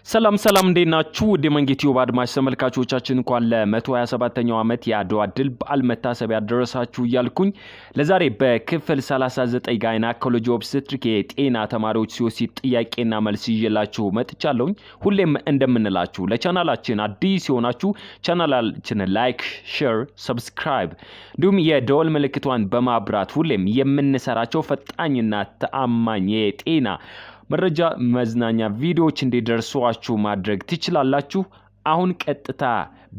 ሰላም እንዴት ናችሁ? ወደ መንጌቲው አድማጭ ተመልካቾቻችን እንኳን ለ127ኛው ዓመት የአድዋ ድል በዓል መታሰቢያ ደረሳችሁ እያልኩኝ ለዛሬ በክፍል 39 ጋይናኮሎጂ ኦብስቴትሪክ የጤና ተማሪዎች COC ጥያቄና መልስ ይዤላችሁ መጥቻለሁ። ሁሌም እንደምንላችሁ ለቻናላችን አዲስ የሆናችሁ ቻናላችንን ላይክ፣ ሼር፣ ሰብስክራይብ እንዲሁም የደወል ምልክቷን በማብራት ሁሌም የምንሰራቸው ፈጣኝና ተአማኝ የጤና መረጃ መዝናኛ ቪዲዮዎች እንዲደርሷችሁ ማድረግ ትችላላችሁ። አሁን ቀጥታ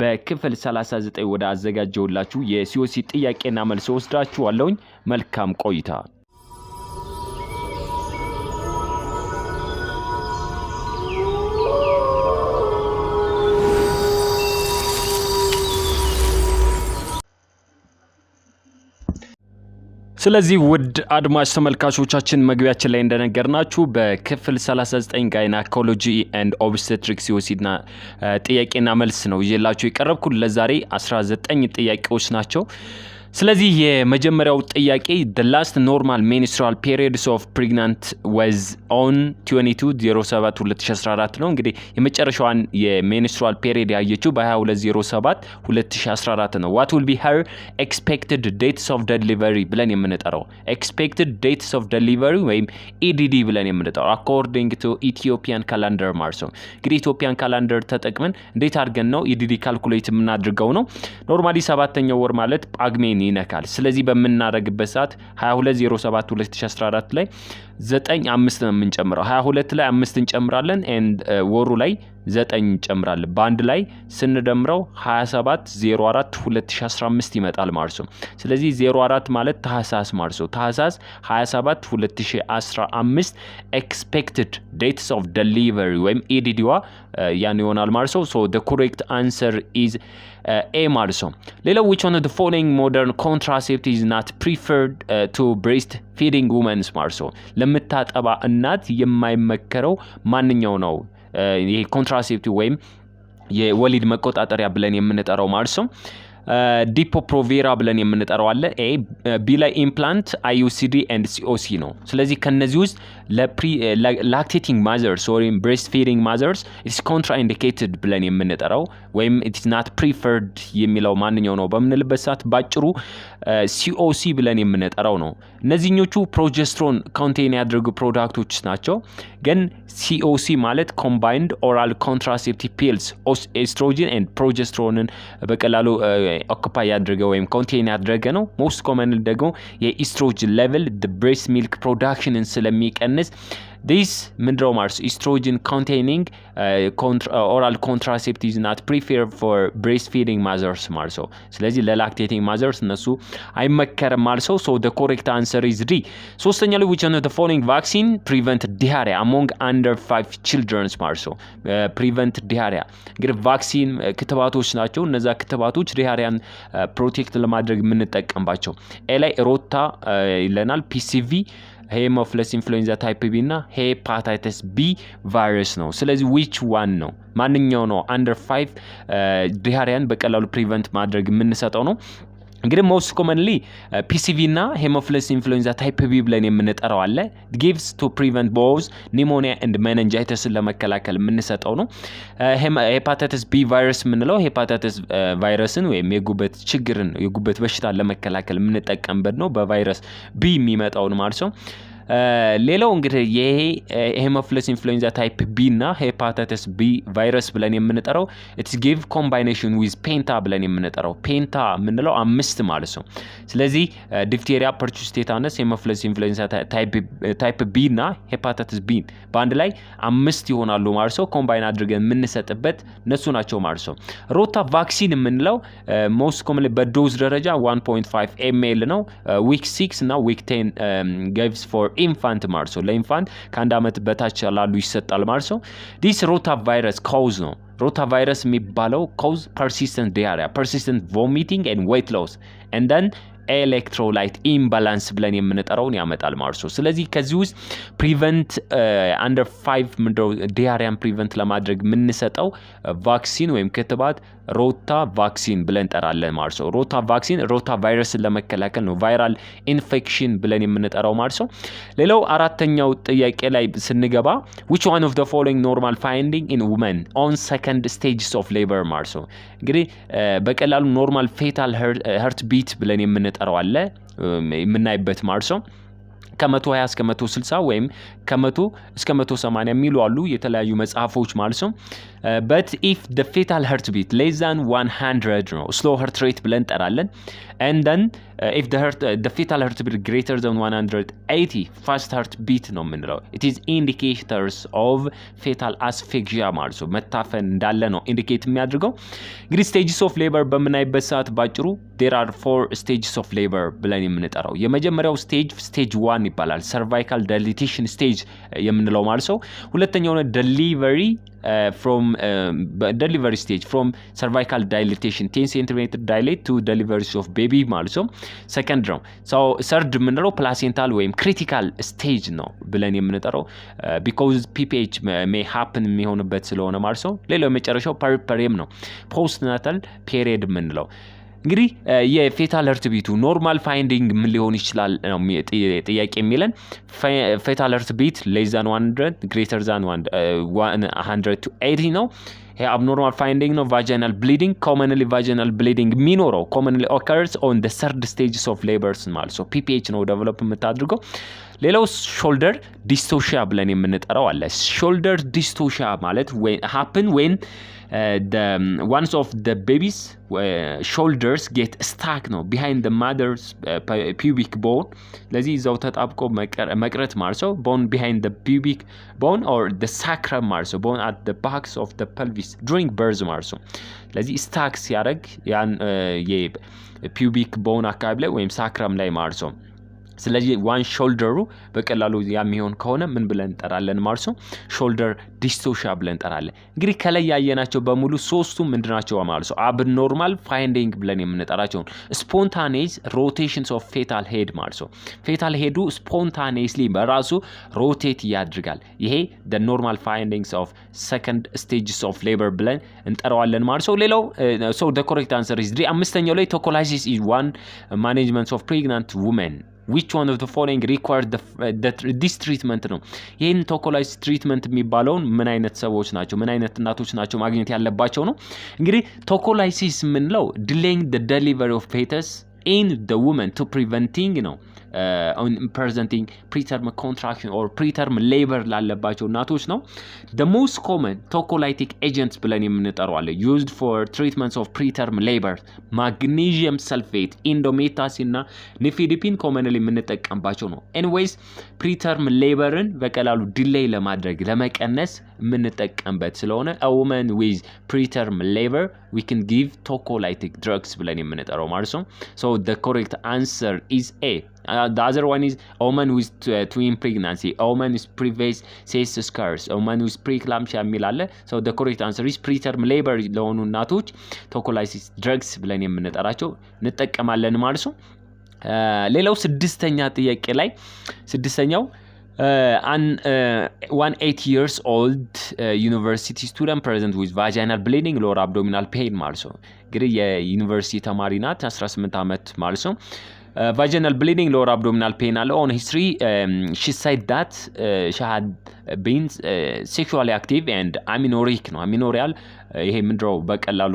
በክፍል 39 ወደ አዘጋጀውላችሁ የCOC ጥያቄና መልስ ወስዳችኋለሁ። መልካም ቆይታ። ስለዚህ ውድ አድማጭ ተመልካቾቻችን መግቢያችን ላይ እንደነገርናችሁ በክፍል 39 ጋይናኮሎጂ ኤንድ ኦብስቴትሪክስ COCና ጥያቄና መልስ ነው ይዤላችሁ የቀረብኩት። ለዛሬ 19 ጥያቄዎች ናቸው። ስለዚህ የመጀመሪያው ጥያቄ the last normal menstrual periods of pregnant was on 22/07/2014 ነው። እንግዲህ የመጨረሻዋን የሜንስትሩዋል ፔሪድ ያየችው በ22/07/2014 ነው። what will be her expected dates of delivery ብለን የምንጠራው expected dates of delivery ወይም EDD ብለን የምንጠራው according to Ethiopian calendar ማለት ነው። እንግዲህ ኢትዮጵያን ካላንደር ተጠቅመን እንዴት አድርገን ነው EDD ካልኩሌት የምናደርገው ነው። ኖርማሊ 7ኛው ወር ማለት ጳጉሜን ይነካል። ስለዚህ በመናረግበት ሰዓት 22/07/2014 ላይ 9/5 ነው የምንጨምረው። 22 ላይ 5 እንጨምራለን and ወሩ ላይ 9 እንጨምራለን። በአንድ ላይ ስንደምረው 27/04/2015 ይመጣል ማለት ነው። ስለዚህ 04 ማለት ታህሳስ ማለት ነው። ታህሳስ 27/2015 expected dates of delivery ወይም EDDዋ ያን ይሆናል ማለት ነው። so the correct answer is A ማለት ነው። ሌላው which one of the following modern contraceptive is not preferred to breastfeeding women ማለት ነው። ለምታጠባ እናት የማይመከረው ማንኛው ነው? ይሄ ኮንትራሴፕቲቭ ወይም የወሊድ መቆጣጠሪያ ብለን የምንጠራው ማለት ነው። ዲፖፕሮቬራ ብለን የምንጠራው አለ። ቢ ላይ ኢምፕላንት፣ IUCD and COC ነው። ስለዚህ ከነዚህ ውስጥ ላክቴቲንግ ማዘርስ ወይም ብሬስት ፊዲንግ ማዘርስ ኢትስ ኮንትራኢንዲኬትድ ብለን የምንጠራው ወይም ኢትስ ናት ፕሪፈርድ የሚለው ማንኛው ነው በምንልበት ሰዓት ባጭሩ COC ብለን የምንጠራው ነው። እነዚህኞቹ ፕሮጀስትሮን ኮንቴን ያደርጉ ፕሮዳክቶች ናቸው። ግን COC ማለት ኮምባይንድ ኦራል ኮንትራሴፕቲቭ ፒልስ ኤስትሮጂን ኤንድ ፕሮጀስትሮንን በቀላሉ ኦኩፓይ ያደረገ ወይም ኮንቴን ያደረገ ነው። ሞስት ኮመን ደግሞ የኢስትሮጅን ሌቨል ብሬስት ሚልክ ፕሮዳክሽንን ስለሚቀንስ this ምንድነው ማለት estrogen containing oral contraceptives not preferred for breastfeeding mothers ማለት ነው። ስለዚህ ለላክቴቲንግ mothers እነሱ አይመከርም ማለት ነው። so the correct answer is D። ሶስተኛው which one of the following vaccine prevent diarrhea among under 5 children ማለት ነው። prevent diarrhea እንግዲህ ቫክሲን ክትባቶች ናቸው። እነዛ ክትባቶች ዲያሪያን ፕሮቴክት ለማድረግ የምንጠቀምባቸው ኤ ላይ ሮታ ይለናል፣ PCV ሄሞፊለስ ኢንፍሉዌንዛ ታይፕ B እና ሄፓታይተስ B ቫይረስ ነው። ስለዚህ which one ነው? ማንኛው ነው under 5 ዲያሪያን በቀላሉ ፕሪቨንት ማድረግ የምንሰጠው ነው? እንግዲህ most commonly PCV እና ሄሞፊለስ ኢንፍሉዌንዛ ታይፕ B ብለን የምንጠራው አለ። gives to prevent both pneumonia and meningitis ለመከላከል የምንሰጠው ነው። ሄፓታይተስ B ቫይረስ የምንለው ሄፓታይተስ ቫይረስን ወይም የጉበት ችግርን የጉበት በሽታን ለመከላከል የምንጠቀምበት ነው። በቫይረስ B የሚመጣውን ማለት ነው። ሌላው እንግዲህ ይሄ ሄሞፊለስ ኢንፍሉዌንዛ ታይፕ B እና ሄፓታይተስ B ቫይረስ ብለን የምንጠራው ኢትስ ጊቭ ኮምባይኔሽን ዊዝ ፔንታ ብለን የምንጠራው ፔንታ የምንለው 5 ማለት ነው። ስለዚህ ዲፍቴሪያ፣ ፐርቱስ ቴታነስ፣ ሄሞፊለስ ኢንፍሉዌንዛ ታይፕ B እና ሄፓታይተስ B በአንድ ላይ 5 ይሆናሉ ማለት ነው። ኮምባይን አድርገን የምንሰጥበት እነሱ ናቸው ማለት ነው። ሮታ ቫክሲን የምንለው ሞስት ኮመንሊ በዶዝ ደረጃ 1.5 ml ነው። ዊክ 6 እና ዊክ 10 gives for ኢንፋንት ማለት ነው። ለኢንፋንት ከአንድ ዓመት በታች ላሉ ይሰጣል ማለት ነው። ዲስ ሮታ ቫይረስ ኮዝ ነው። ሮታ ቫይረስ የሚባለው ኮዝ persistent diarrhea, persistent vomiting and weight loss and then ኤሌክትሮላይት ኢምባላንስ ብለን የምንጠራውን ያመጣል ማለት ነው። ስለዚህ ከዚህ ውስጥ ፕሪቨንት አንደር 5 ምንድነው ዲያሪያን ፕሪቨንት ለማድረግ የምንሰጠው ቫክሲን ወይም ክትባት ሮታ ቫክሲን ብለን እንጠራለን ማለት ነው። ሮታ ቫክሲን ሮታ ቫይረስን ለመከላከል ነው፣ ቫይራል ኢንፌክሽን ብለን የምንጠራው ማለት ነው። ሌላው አራተኛው ጥያቄ ላይ ስንገባ which one of the following normal finding in women on second stages of labor ማለት ነው። እንግዲህ በቀላሉ ኖርማል ፌታል ሀርት ቢት ብለን የምንጠራው አለ የምናይበት ማለት ነው። ከ120 እስከ 160 ወይም ከ100 እስከ 180 የሚሉ አሉ የተለያዩ መጽሐፎች ማለት ነው። but if the fetal heartbeat less than 100 ነው slow heart rate ብለን እንጠራለን and then if the fetal heartbeat greater than 180 fast heartbeat ነው የምንለው it is indicators of fetal asphyxia ማለት ነው መታፈን እንዳለ ነው ኢንዲኬት የሚያደርገው። እንግዲህ stages of labor በምናይበት ሰዓት ባጭሩ there are 4 stages of labor ብለን የምንጠራው የመጀመሪያው stage 1 ይባላል cervical dilatation stage የምንለው ማለት ነው። ሁለተኛው ነው delivery stage from cervical dilatation 10 cm dilate to delivery of baby ማለት ነው second ነው። so third የምንለው placental ወይም critical stage ነው ብለን የምንጠራው because PPH may happen የሚሆንበት ስለሆነ ማለት ነው። ሌላው የመጨረሻው perineum ነው postnatal period የምንለው እንግዲህ የፌታል ሀርት ቢቱ ኖርማል ፋይንዲንግ ምን ሊሆን ይችላል ነው ጥያቄ የሚለን ፌታል ሀርት ቢት less than 100 greater than 100 to 80 ነው። ይሄ abnormal finding ነው። vaginal bleeding commonly vaginal bleeding የሚኖረው commonly occurs on the third stages of labors ማለት ነው PPH ነው ዴቨሎፕ የምታድርገው። ሌላው shoulder dystocia ብለን የምንጠራው አለ። shoulder dystocia ማለት happen when the ones of the babies shoulders get stuck ነው behind the mother's pubic bone ለዚህ እዛው ተጣብቆ መቅረት ማለት ነው bone behind the pubic bone or the sacrum ማለት ነው bone at the backs of the pelvis during birth ማለት ነው። ለዚህ stuck ሲያደርግ ያን የpubic bone አካባቢ ላይ ወይም sacrum ላይ ማለት ነው። ስለዚህ ዋን ሾልደሩ በቀላሉ የሚሆን ከሆነ ምን ብለን እንጠራለን ማለት ነው ሾልደር ዲስቶሺያ ብለን እንጠራለን። እንግዲህ ከላይ ያየናቸው በሙሉ ሶስቱ ምንድናቸው ማለት ነው አብኖርማል ፋይንዲንግ ብለን የምንጠራቸው ስፖንታኔስ ሮቴሽንስ ኦፍ ፌታል ሄድ ማለት ነው። ፌታል ሄዱ ስፖንታኔስሊ በራሱ ሮቴት ያድርጋል። ይሄ the normal findings of second stages of labor ብለን እንጠራዋለን ማለት ነው። ሌላው so the correct answer is 3 አምስተኛው ላይ tocolysis is one management of pregnant women which one of the following required this treatment ነው። ይሄን tocolysis treatment የሚባለውን ምን አይነት ሰዎች ናቸው ምን አይነት እናቶች ናቸው ማግኘት ያለባቸው ነው። እንግዲህ tocolysis የምንለው delaying the delivery of fetus in the woman to preventing ነው on presenting preterm contraction or preterm labor ላለባቸው እናቶች ነው። the most common tocolytic agents ብለን የምንጠራው አለ used for treatments of preterm labor magnesium sulfate indometacin እና nifedipine commonly የምንጠቀምባቸው ነው። anyways preterm laborን በቀላሉ ዲሌይ ለማድረግ ለመቀነስ የምንጠቀምበት ስለሆነ a woman with preterm labor we can give tocolytic drugs ብለን የምንጠራው ማለት ነው። so the correct answer is A. The other one is a woman with twin pregnancy, a woman with previous cyst scars, a woman with preeclampsia የሚል አለ። so the correct answer is preterm labor ለሆኑ እናቶች tocolysis drugs ብለን የምንጠራቸው እንጠቀማለን ማለት ነው። ሌላው ስድስተኛ ጥያቄ ላይ ስድስተኛው one 8 years old university student present with vaginal bleeding lower abdominal pain ማለት ነው። እንግዲህ የዩኒቨርሲቲ ተማሪ ናት 18 ዓመት ማለት ነው። vaginal bleeding lower abdominal pain አለ on history she said that she had been sexually active and amenorrheic ነው amenorrheal ይሄ ምንድነው በቀላሉ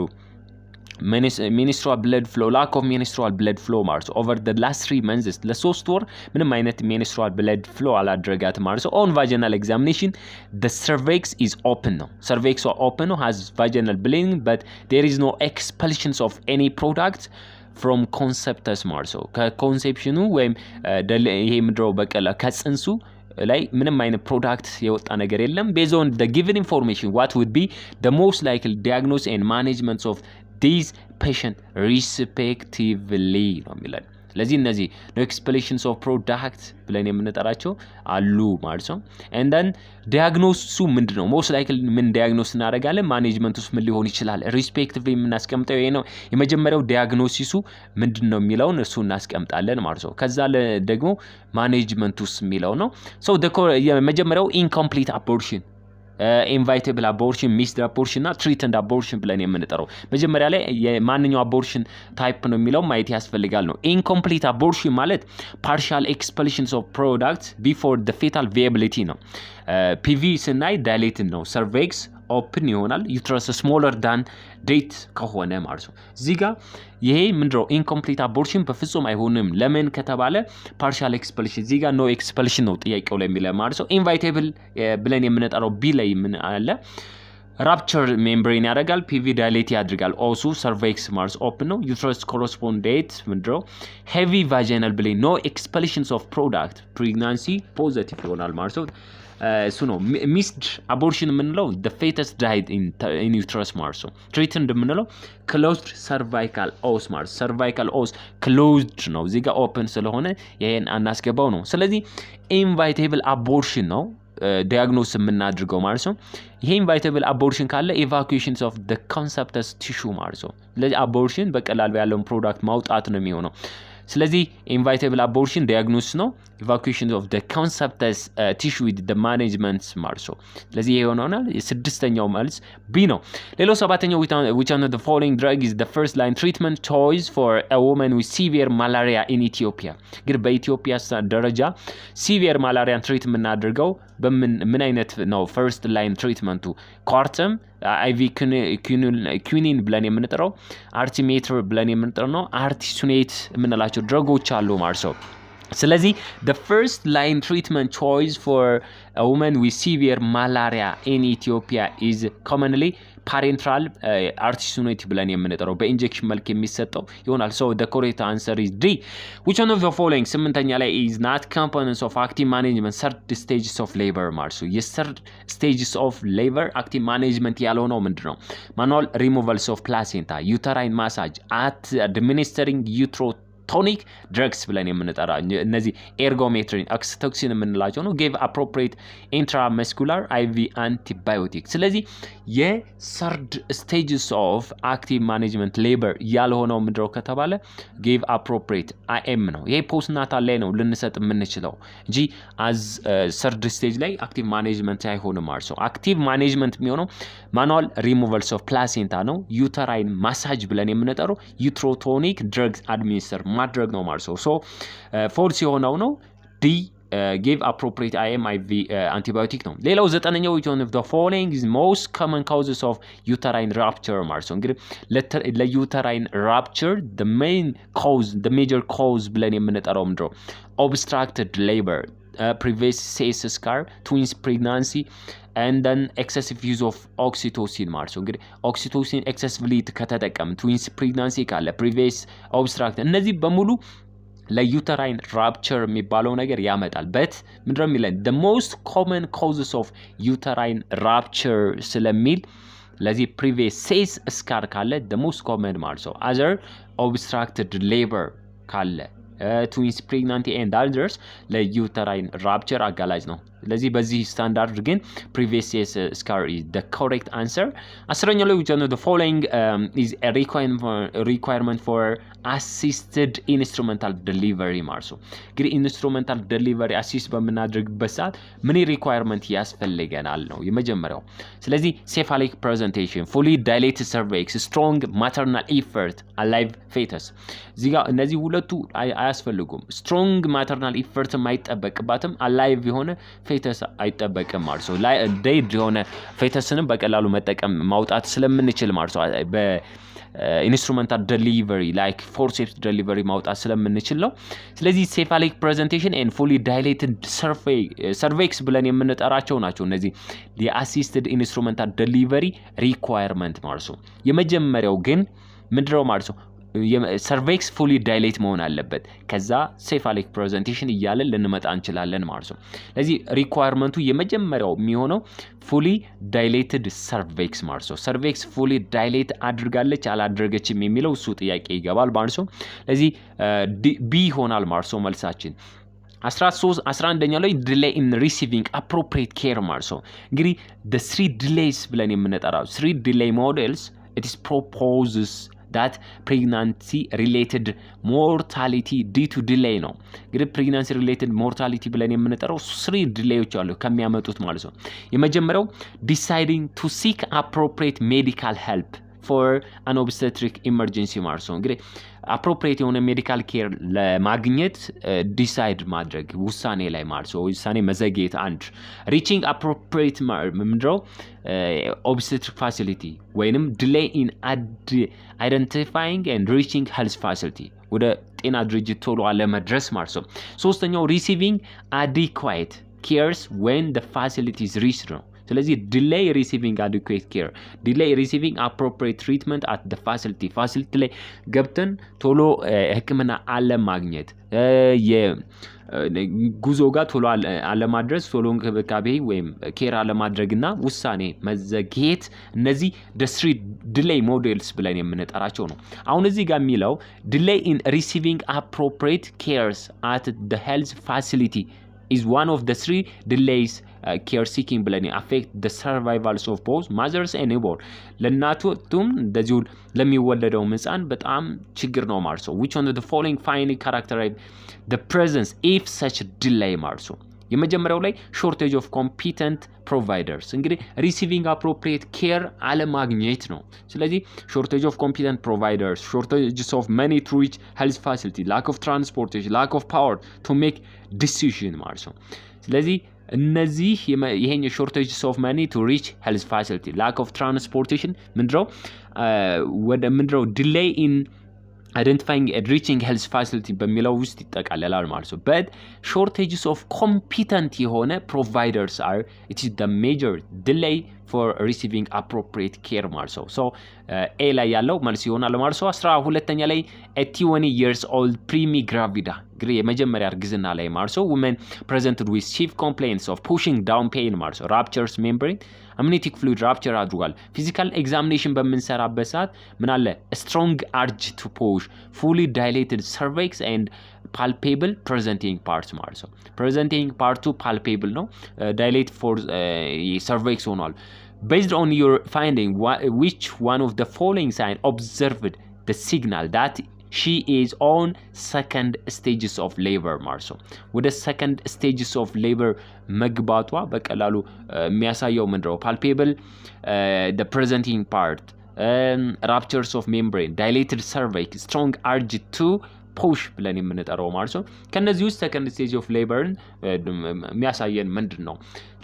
menstrual blood flow lack of menstrual blood flow ማለት over the last 3 months ለሶስት ወር ምንም አይነት menstrual blood flow አላደረጋት ማለት on vaginal examination the cervix is open ነው cervix open ነው has vaginal bleeding but there is no expulsions of any product from conceptus ማለት ነው ከኮንሴፕሽኑ ወይም ይሄ ምድረው በቀላ ከጽንሱ ላይ ምንም አይነት ፕሮዳክት የወጣ ነገር የለም። based on the given information what would be the most likely diagnosis and management of these patient respectively ነው የሚለን ስለዚህ እነዚህ no expulsions of product ብለን የምንጠራቸው አሉ ማለት ነው and then ዲያግኖሲሱ ምንድነው most likely ምን ዲያግኖስ እናደርጋለን ማኔጅመንቱስ ምን ሊሆን ይችላል respectively የምናስቀምጠው ይሄ ነው የመጀመሪያው ዲያግኖሲሱ ምንድነው የሚለውን እሱ እናስቀምጣለን ማለት ነው ከዛ ደግሞ ማኔጅመንቱስ የሚለው ነው so የመጀመሪያው incomplete abortion inevitable abortion missed abortion እና threatened abortion ብለን የምንጠራው መጀመሪያ ላይ የማንኛው abortion type ነው የሚለው ማየት ያስፈልጋል ነው incomplete abortion ማለት partial expulsions of products before the fetal viability ነው PV ስናይ dilated ነው cervix open ይሆናል uterus smaller than date ከሆነ ማለት ነው እዚህ ጋር ይሄ ምንድነው incomplete abortion በፍጹም አይሆንም ለምን ከተባለ partial expulsion እዚህ ጋር no expulsion ነው ጥያቄው ላይ የሚለው ማለት ነው inevitable ብለን የምንጠራው B ላይ ምን አለ rupture membrane ያደርጋል PV dilate ያደርጋል also cervix ማለት open ነው uterus correspondent ምንድነው heavy vaginal bleeding no expulsions of product pregnancy positive ይሆናል ማለት ነው so no missed abortion የምንለው the fetus died in uterus ማለት ነው threatened የምንለው closed cervical os ማለት cervical os closed ነው እዚህ ጋር open ስለሆነ ይሄን አናስገባው ነው ስለዚህ inevitable abortion ነው ዲያግኖስ የምናድርገው ማለት ነው ይሄ inevitable abortion ካለ evacuations of the conceptus tissue ማለት ነው ስለዚህ abortion በቀላሉ ያለውን ፕሮዳክት ማውጣት ነው የሚሆነው ስለዚህ inevitable abortion diagnosis ነው evacuation of the conceptus tissue with the management ማለት ነው ስለዚህ ይሄ ሆነናል የስድስተኛው መልስ B ነው ሌላው ሰባተኛው which one of the following drug is the first line treatment choice for a woman with severe malaria in Ethiopia ግን በኢትዮጵያ ደረጃ severe malaria ትሪት የምናደርገው ምን አይነት ነው first line treatment ኳርተም IV quinine ብለን የምንጠራው artemether ብለን የምንጠራው ነው artesunate የምንላቸው ድረጎች አሉ ማለት ነው ስለዚህ the first line treatment choice for a woman with severe malaria in Ethiopia is commonly parenteral artesunate ብለን የምንጠራው በኢንጀክሽን መልክ የሚሰጠው ይሆናል so the correct answer is D which one of the following ስምንተኛ ላይ is not components of active management third stages of labor ማለት ነው የthird stages of labor active management ያልሆነው ምንድነው manual removals of placenta uterine massage at administering tonic drugs ብለን የምንጠራ እነዚህ ergometrin oxytocin የምንላቸው ነው give appropriate intramuscular IV antibiotic ስለዚህ የthird stages of active management labor ያልሆነው ምንድነው ከተባለ give appropriate IM ነው ይሄ postnatal ላይ ነው ልንሰጥ የምንችለው እንጂ as third stage ላይ active management አይሆንም ማለት ነው active management የሚሆነው manual removals of placenta ነው uterine massage ብለን የምንጠራው uterotonic drugs administer ማድረግ ነው ማለት ነው so false የሆነው ነው D give appropriate IM/IV antibiotic ነው ሌላው ዘጠነኛው which one of the following is most common causes of uterine rupture ማለት ነው እንግዲህ ለuterine rupture the major cause ብለን የምንጠራው ምንድነው obstructed labor previous cyst scar twins pregnancy and then excessive use of oxytocin ማለት ነው እንግዲህ oxytocin excessively ከተጠቀም twins pregnancy ካለ previous obstruct እነዚህ በሙሉ ለuterine rupture የሚባለው ነገር ያመጣል but ምንድነው የሚለን the most common causes of uterine rupture ስለሚል ለዚህ previous cyst scar ካለ the most common ማለት ነው other obstructed labor ካለ twins pregnancy and others ለuterine rupture አጋላጭ ነው ስለዚህ በዚህ ስታንዳርድ ግን previous cyst scar is the correct answer አስረኛው ላይ which one of the following is a requirement for assisted instrumental delivery ማለት ነው እንግዲህ instrumental delivery assist በምናደርግበት ሰዓት ምን requirement ያስፈልገናል ነው የመጀመሪያው ስለዚህ cephalic presentation fully dilated cervix strong maternal effort alive fetus እዚጋ እነዚህ ሁለቱ አያስፈልጉም strong maternal effort ማይጠበቅባትም alive የሆነ fetus አይጠበቅም ማለት ነው dead የሆነ fetusንም በቀላሉ መጠቀም ማውጣት ስለምንችል ማለት ነው instrumental delivery like forceps delivery ማውጣት ስለምንችል ነው ስለዚህ cephalic presentation and fully dilated cervix ብለን የምንጠራቸው ናቸው እነዚህ የassisted instrumental delivery requirement ማለት ነው የመጀመሪያው ግን ምንድነው ማለት ነው ሰርቬክስ ፉሊ ዳይሌት መሆን አለበት ከዛ ሴፋሊክ ፕሬዘንቴሽን እያለን ልንመጣ እንችላለን ማለት ነው ለዚህ ሪኳየርመንቱ የመጀመሪያው የሚሆነው ፉሊ ዳይሌትድ ሰርቬክስ ማለት ነው ሰርቬክስ ፉሊ ዳይሌት አድርጋለች አላደረገችም የሚለው እሱ ጥያቄ ይገባል ማለት ነው ለዚህ ቢ ይሆናል ማለት ነው መልሳችን 11ኛው ላይ delay in receiving appropriate care ማለት ነው እንግዲህ the 3 delays ብለን የምንጠራው 3 delay models it is proposes that pregnancy related mortality due to delay ነው እንግዲህ pregnancy related mortality ብለን የምንጠራው 3 delays አሉ ከሚያመጡት ማለት ነው የመጀመሪያው deciding to seek appropriate medical help for an obstetric emergency ማለት ነው እንግዲህ appropriate የሆነ ሜዲካል ኬር ለማግኘት ዲሳይድ ማድረግ ውሳኔ ላይ ማለት ነው ውሳኔ መዘግየት አንድ reaching appropriate ምንድነው obstetric facility ወይንም delay in identifying and reaching health facility ወደ ጤና ድርጅት ቶሎ አለመድረስ ማለት ነው ሶስተኛው receiving adequate cares when the facility is reached ነው ስለዚህ delay receiving adequate care delay receiving appropriate treatment at the facility ላይ ገብተን ቶሎ ህክምና አለማግኘት ጉዞ ጋር ቶሎ አለማድረስ ቶሎ እንክብካቤ ወይም ኬር አለማድረግና ውሳኔ መዘግየት እነዚህ the 3 delay models ብለን የምንጠራቸው ነው አሁን እዚህ ጋር የሚለው delay in receiving appropriate cares at the health facility is one of the 3 delays care seeking ብለን affect the survivals of both mothers and newborn ለናቱም እንደዚሁ ለሚወለደው ህፃን በጣም ችግር ነው ማለት ነው which one of the following finally characterize the presence if such delay ማለት ነው የመጀመሪያው ላይ shortage of competent providers እንግዲህ receiving appropriate care አለማግኘት ነው ስለዚህ shortage of competent providers shortages of money to reach health facility lack of transportation lack of power to make decision ማለት ነው ስለዚህ እነዚህ ይሄን shortages of money to reach health facility lack of transportation ምንድነው delay in identifying and reaching health facility በሚለው ውስጥ ይጠቃለላል ማለት ነው but shortages of competent የሆነ providers are it is the major delay for receiving appropriate care ማለት ነው so a ላይ ያለው መልስ ይሆናል ማለት ነው 12ኛ ላይ 21 years old primigravida እንግዲህ የመጀመሪያ እርግዝና ላይ ማለት ነው women presented with chief complaints of pushing down pain ማለት ነው ruptures membrane amniotic fluid rupture አድርጓል physical examination በምንሰራበት ሰዓት ምን አለ strong urge to push fully dilated cervix and palpable presenting parts ማለት ነው presenting part palpable ነው dilate for cervix ሆኗል based on your finding which one of the following sign observed the signal that she is on second stages of labor ማለት ነው ወደ second stages of labor መግባቷ በቀላሉ የሚያሳየው ምንድነው palpable the presenting part ruptures of membrane dilated cervix strong urge to push ብለን የምንጠራው ማለት ነው ከነዚህ ውስጥ second stage of labor የሚያሳየን ምንድነው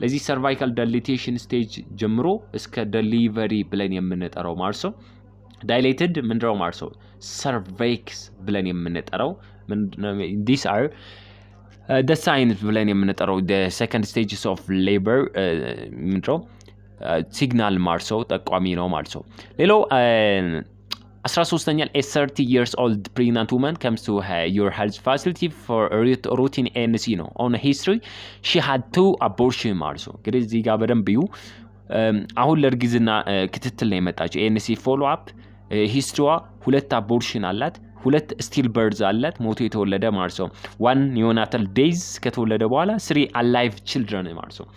ለዚህ cervical dilatation stage ጀምሮ እስከ delivery ብለን የምንጠራው ማለት ነው dilated ምንድነው ማለት ነው cervix ብለን የምንጠራው these are the signs ብለን የምንጠራው the second stages of labor ምንድነው signal ማለት ነው ጠቋሚ ነው ማለት ነው ሌላው 13ኛ a 30 years old pregnant woman comes to your health facility for routine ANC ነው on history she had 2 abortion ማለት ነው እንግዲህ እዚህ ጋር በደንብ ይዩ አሁን ለእርግዝና ክትትል ነው የመጣችው ANC follow up ሂስትሪዋ 2 አቦርሽን አላት 2 ስቲል በርዝ አላት ሞቶ የተወለደ ማለት ነው 1 neonatal days ከተወለደ በኋላ 3 alive children ማለት ነው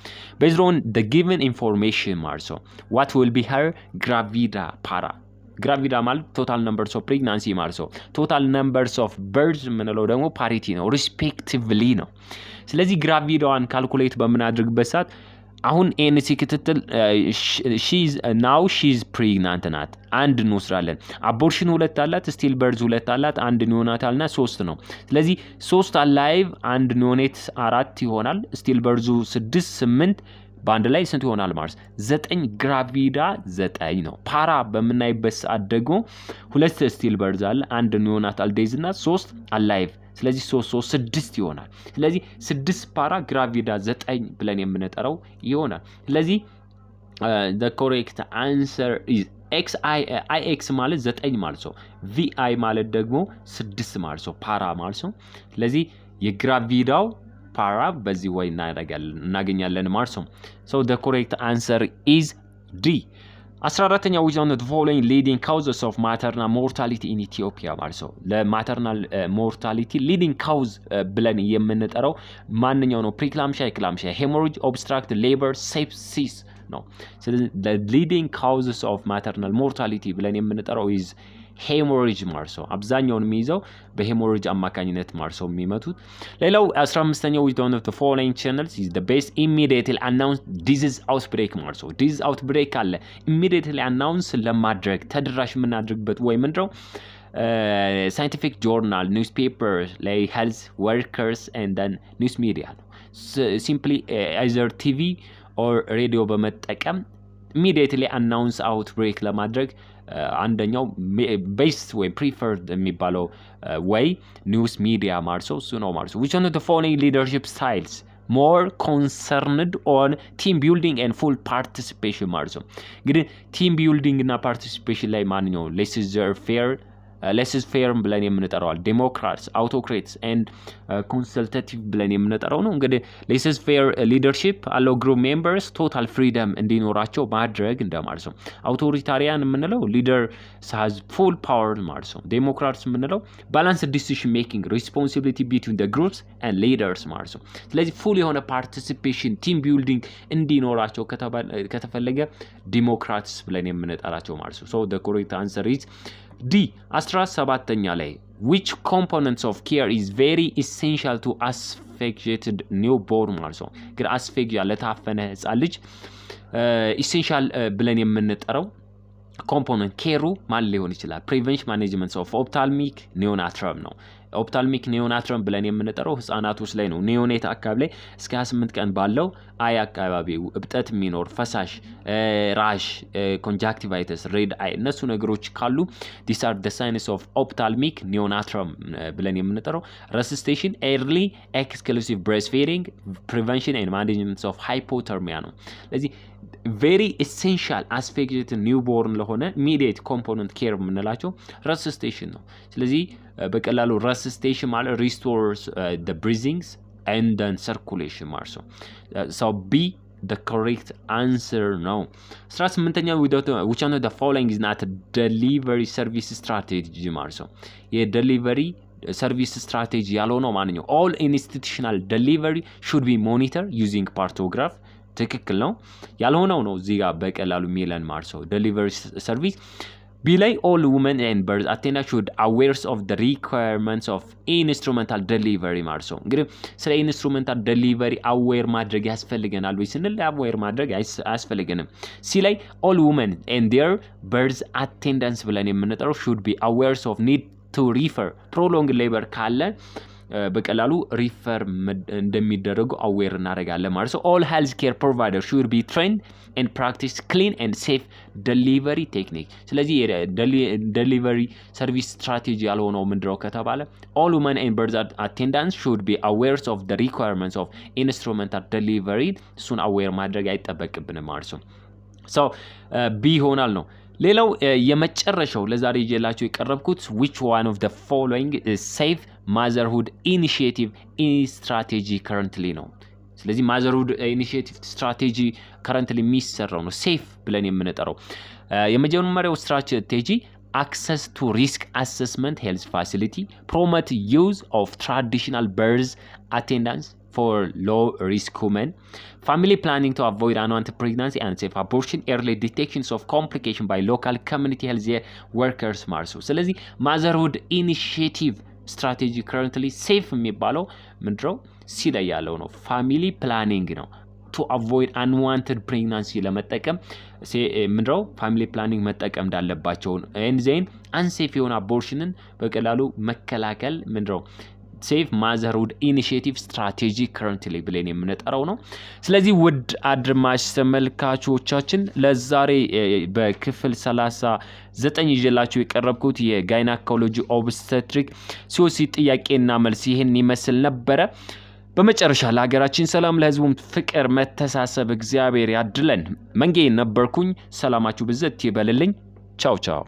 based on the given information ማለት ነው what will be her gravida ማለት total numbers of pregnancy ማለት ነው total numbers of births ምንለው ደግሞ parity ነው respectively ነው ስለዚህ ግራቪዳዋን ካልኩሌት በመናድርግበት ሰዓት አሁን ANC ክትትል she's pregnant ናት አንድ እንወስራለን አቦርሽን 2 አላት ስቲል በርዝ 2 አላት አንድ ኒዮናታልና 3 ነው ስለዚህ 3 አላይቭ አንድ ኒዮኔት 4 ይሆናል ስቲል በርዙ 6 8 ባንድ ላይ ስንት ይሆናል ማለት 9 ግራቪዳ 9 ነው ፓራ በመናይበት ሰዓት ደግሞ 2 ስቲል በርዝ አለ አንድ ኒዮናታል ዴዝ እና 3 አላይቭ ስለዚህ 3 6 ይሆናል ስለዚህ 6 ፓራ ግራቪዳ 9 ብለን የምንጠራው ይሆናል ስለዚህ the correct answer is ix ማለት 9 ማለት ነው vi ማለት ደግሞ 6 ማለት ነው ፓራ ማለት ነው ስለዚህ የግራቪዳው ፓራ በዚህ ወይ እናገኛለን ማለት ነው so the correct answer is D 14ኛ which one of the following leading causes of maternal mortality in Ethiopia ማለት ነው ለማተርናል mortality leading cause ብለን የምንጠራው ማንኛው ነው preeclampsia eclampsia hemorrhage obstructed labor sepsis ነው ስለዚህ the leading causes of maternal mortality ብለን የምንጠራው is hemorrhage ማለት ነው አብዛኛውን የሚይዘው በሄሞሮጅ አማካኝነት ማለት ነው የሚመቱት ሌላው 15ኛው which one of the following channels is the best immediately announced disease outbreak ማለት ነው disease outbreak አለ immediately announce ለማድረግ ተደራሽ የምናደርግበት ወይ ምንድነው scientific journal newspapers like health workers and then news media ነው simply either TV or radio በመጠቀም immediately announce outbreak ለማድረግ አንደኛው based ወይ preferred የሚባለው way news media ማለት ነው ማለት which one of the following leadership styles more concerned on team building and full participation ማለት ነው እንግዲህ team building እና participation ላይ ማንኛው laissez-faire ብለን የምንጠራው ዴሞክራትስ አውቶክራትስ and consultative ብለን የምንጠራው ነው እንግዲህ laissez-faire leadership allow group members total freedom እንዲኖራቸው ማድረግ እንደማለት ነው አውቶሪታሪያን የምንለው leader has full power ማለት ነው ዴሞክራትስ የምንለው balanced decision making responsibility between the groups and leaders ማለት ነው ስለዚህ full የሆነ participation team building እንዲኖራቸው ከተፈለገ ዴሞክራትስ ብለን የምንጠራቸው ማለት ነው so the correct answer is D 17ኛ ላይ which components of care is very essential to asphyxiated newborn ማለት ነው ግን asphyxia ለታፈነ ህፃን ልጅ essential ብለን የምንጠራው component care ማን ሊሆን ይችላል prevention management of ophthalmic neonatal ነው ኦፕታልሚክ ኒዮናትረም ብለን የምንጠራው ህፃናቶች ላይ ነው ኒዮኔት አካባቢ ላይ እስከ 28 ቀን ባለው አይ አካባቢ እብጠት የሚኖር ፈሳሽ ራሽ ኮንጃክቲቫይተስ ሬድ አይ እነሱ ነገሮች ካሉ these are the signs of ophthalmic neonatal ብለን የምንጠራው resuscitation early exclusive breastfeeding prevention and management of hypothermia ነው ስለዚህ very essential asphyxiated newborn ለሆነ immediate component care የምንላቸው resuscitation ነው ስለዚህ በቀላሉ resuscitation ማለት restores the breathings and then circulation ማለት ነው so B the correct answer no 18ኛ which one of the following is not a delivery service strategy ማለት ነው የdelivery service strategy ያልሆነው ማንኛው all institutional delivery should be monitored using partograph ትክክል ነው ያልሆነው ነው እዚህ ጋር በቀላሉ ሚለን ማለት ነው delivery service Belay all women and birth attendants should aware of the requirements of instrumental delivery ማለት ነው እንግዲህ ስለ instrumental delivery aware ማድረግ ያስፈልገናል ወይ ስንል aware ማድረግ ያስፈልገንም ሲ ላይ all women and their birth attendants ብለን የምንጠራው should be aware of need to refer prolonged labor ካለ በቀላሉ ሪፈር እንደሚደረጉ አዌር እናደርጋለን ማለት ነው all health care providers should be trained and practice clean and safe delivery technique ስለዚህ delivery service strategy ያልሆነው ምንድነው ከተባለ all women and birth attendants should be aware of the requirements of instrumental delivery እሱን አዌር ማድረግ አይጠበቅብንም ማለት ነው so B ሆናል ነው ሌላው የመጨረሻው ለዛሬ ይዤላችሁ የቀረብኩት which one of the following is safe motherhood initiative strategy currently ነው ስለዚህ motherhood initiative strategy currently የሚሰራው ነው safe ብለን የምንጠራው የመጀመሪያው strategy access to risk assessment health facility promote use of traditional birth attendants for low risk women family planning to avoid unwanted pregnancy and safe abortion early detections of complication by local community health workers ማለት ነው ስለዚህ motherhood initiative strategy currently safe የሚባለው ምንድነው ሲ ላይ ያለው ነው family planning ነው to avoid unwanted pregnancy ለመጠቀም ምንድነው family planning መጠቀም እንዳለባቸው and then unsafe የሆነ abortionን በቀላሉ መከላከል ምንድነው safe motherhood initiative strategy currently ብለን የምንጠራው ነው ስለዚህ ውድ አድማጭ ተመልካቾቻችን ለዛሬ በክፍል 39 ይዤላችሁ የቀረብኩት የጋይናኮሎጂ ኦብስቴትሪክ COC ጥያቄና መልስ ይሄን ይመስል ነበር በመጨረሻ ለሀገራችን ሰላም ለህዝቡም ፍቅር መተሳሰብ እግዚአብሔር ያድለን። መንጌ ነበርኩኝ። ሰላማችሁ ብዘት ይበልልኝ። ቻው ቻው